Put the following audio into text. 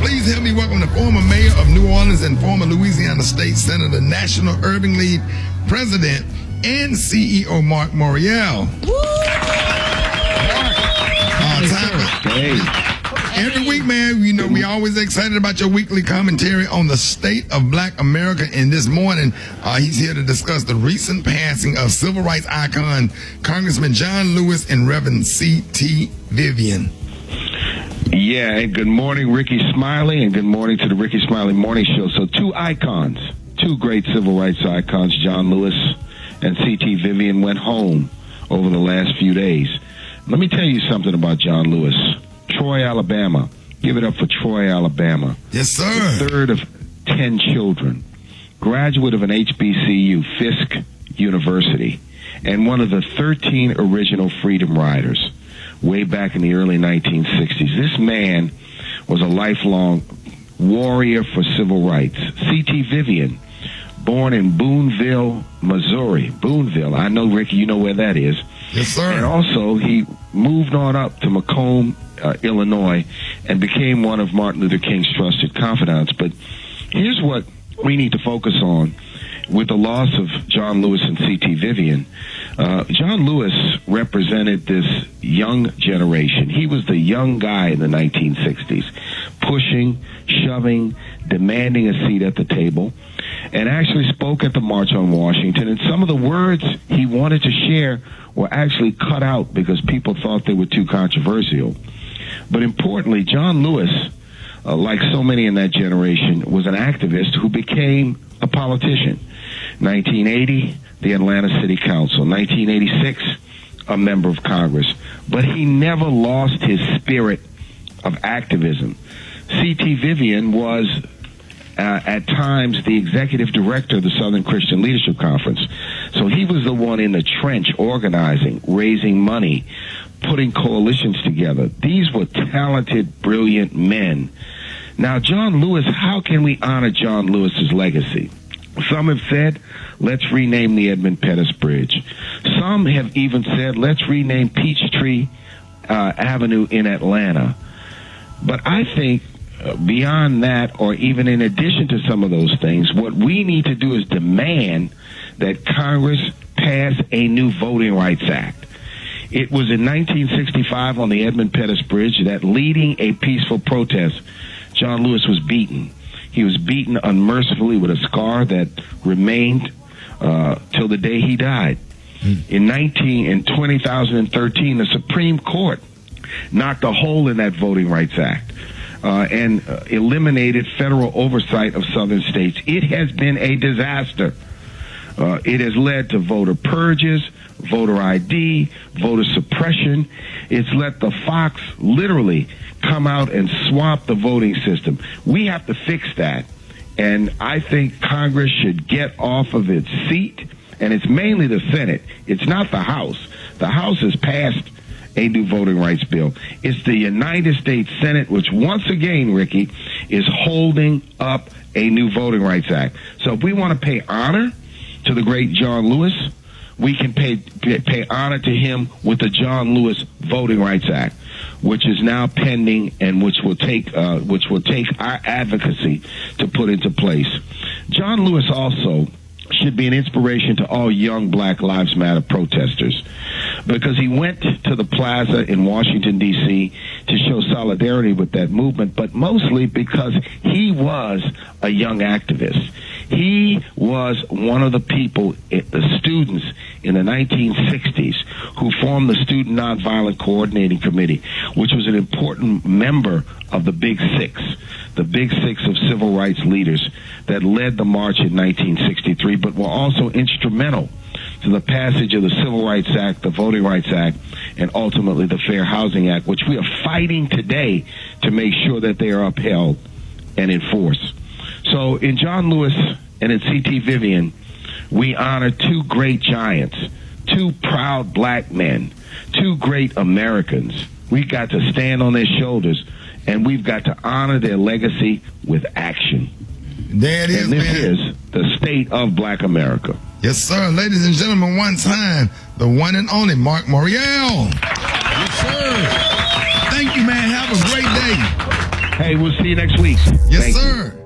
Please help me welcome the former mayor of New Orleans and former Louisiana State Senator, National Urban League President, and CEO Marc Morial. Every week, man, you know, we always excited about your weekly commentary on the state of Black America. And this morning, he's here to discuss the recent passing of civil rights icon Congressman John Lewis and Reverend CT Vivian. Yeah, and good morning, Rickey Smiley, and good morning to the Rickey Smiley Morning Show. So two icons, two great civil rights icons, John Lewis and CT Vivian, went home over the last few days. Let me tell you something about John Lewis. Troy, Alabama. Give it up for Troy, Alabama. Yes, sir. The third of 10 children. Graduate of an HBCU, Fisk University, and one of the 13 original Freedom Riders way back in the early 1960s. This man was a lifelong warrior for civil rights. CT Vivian, born in Boonville, Missouri. Boonville, I know, Ricky, you know where that is. Yes, sir. And also, he moved on up to Macomb, Illinois, and became one of Martin Luther King's trusted confidants. But here's what we need to focus on with the loss of John Lewis and CT Vivian. John Lewis represented this young generation. He was the young guy in the 1960s, pushing, shoving, demanding a seat at the table, and actually spoke at the March on Washington. And some of the words he wanted to share were actually cut out because people thought they were too controversial. But importantly, John Lewis, like so many in that generation, was an activist who became a politician. 1980, the Atlanta City Council. 1986, a member of Congress. But he never lost his spirit of activism. CT Vivian was at times the executive director of the Southern Christian Leadership Conference. So he was the one in the trench organizing, raising money, putting coalitions together. These were talented, brilliant men. Now, John Lewis, how can we honor John Lewis's legacy? Some have said, let's rename the Edmund Pettus Bridge. Some have even said, let's rename Peachtree Avenue in Atlanta. But I think beyond that, or even in addition to some of those things, what we need to do is demand that Congress pass a new Voting Rights Act. It was in 1965 on the Edmund Pettus Bridge that, leading a peaceful protest, John Lewis was beaten. He was beaten unmercifully with a scar that remained till the day he died. In 2013, the Supreme Court knocked a hole in that Voting Rights Act and eliminated federal oversight of southern states. It has been a disaster. It has led to voter purges, voter ID, voter suppression. It's let the fox literally come out and swamp the voting system. We have to fix that. And I think Congress should get off of its seat. And it's mainly the Senate. It's not the House. The House has passed a new voting rights bill. It's the United States Senate, which once again, Ricky, is holding up a new Voting Rights Act. So if we want to pay honor to the great John Lewis, we can pay honor to him with the John Lewis Voting Rights Act, which is now pending and which will take our advocacy to put into place. John Lewis also should be an inspiration to all young Black Lives Matter protesters, because he went to the plaza in Washington, D.C. to show solidarity with that movement, but mostly because he was a young activist. He was one of the people, the students in the 1960s who formed the Student Nonviolent Coordinating Committee, which was an important member of the Big Six of civil rights leaders that led the march in 1963, but were also instrumental to the passage of the Civil Rights Act, the Voting Rights Act, and ultimately the Fair Housing Act, which we are fighting today to make sure that they are upheld and enforced. So in John Lewis and in CT Vivian, we honor two great giants, two proud Black men, two great Americans. We got to stand on their shoulders, and we've got to honor their legacy with action. There it is, and this man. is the state of Black America. Yes, sir. Ladies and gentlemen, one time, the one and only Marc Morial. Yes, sir. Thank you, man. Have a great day. Hey, we'll see you next week. Yes, Thank you. sir.